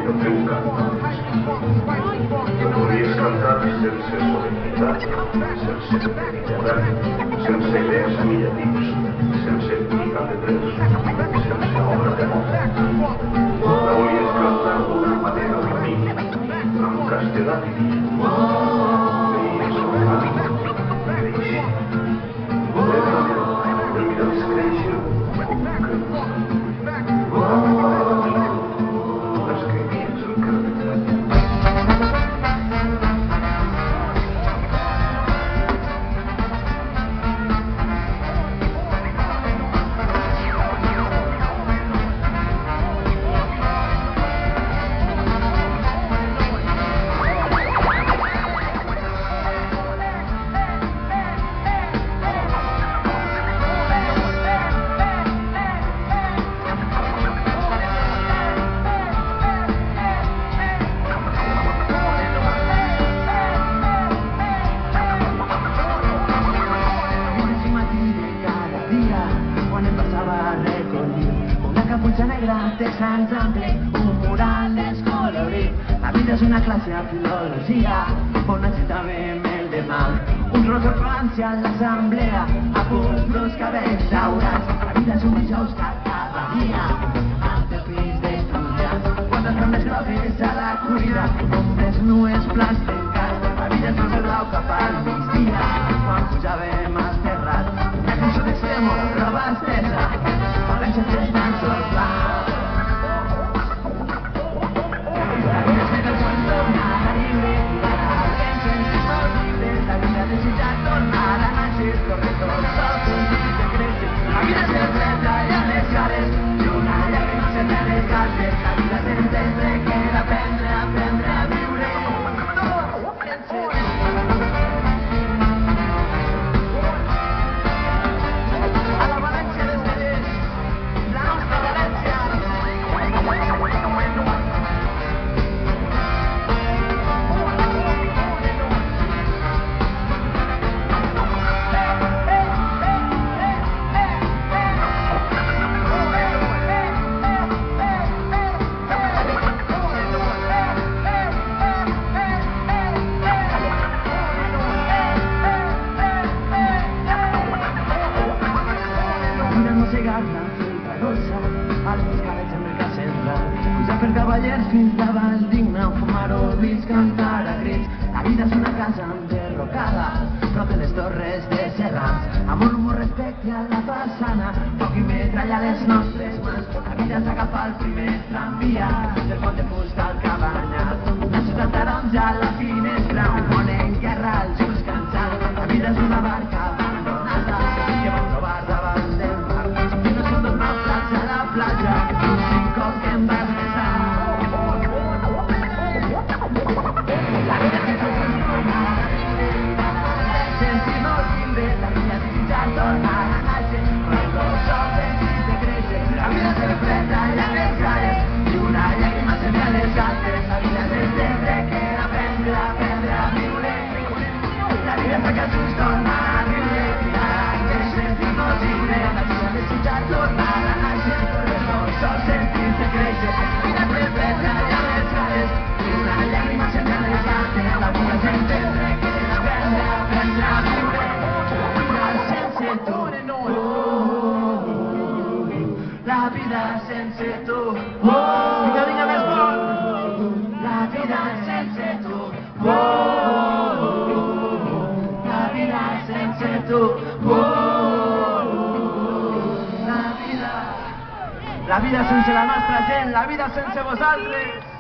jo té un cant. Podries cantar sense solemnitat, sense eternitat, sense idees ni llatins, sense lliga de drets, sense obra de mort. La volies cantar d'una manera humil, amb castedat diria. Veies un ànim, creixer. El miraves créixer com creus. De Sant Ample, un mural descolorit. La vida és una classe de filologia on necessitàvem el demà. Un rosó franci a l'assemblea, a punts los cabells daurats. La vida és un dijous cada dia, amb el pis d'estudiants. Quantes dones grogues a la cuina, nombres nues, plans trencats. La vida és el blau cap al migdia, quan pujàvem al terrat. La cançó d'extremo, roba estesa, València tres dansos blaus. Per cavallers fins davant digne, fumar-ho, vist cantar a crits. La vida és una casa enderrocada, prop de les torres de Serrans, amb un rumor respecte a la façana, foc i metralla a les nostres mans. La vida és agafar el primer tramvia, del pont de fusta al Cabanyat, la ciutat taronja a la finestra, un món en guerra als ulls cansats. La vida és una barca abandonada que vam trobar davant del mar, i no són dos naufrags a la platja, un cop que em vas besar. La vida sense tu, vinga, vinga, més fort. La vida sense tu, la vida sense tu, la vida sense la nostra gent, la vida sense vosaltres.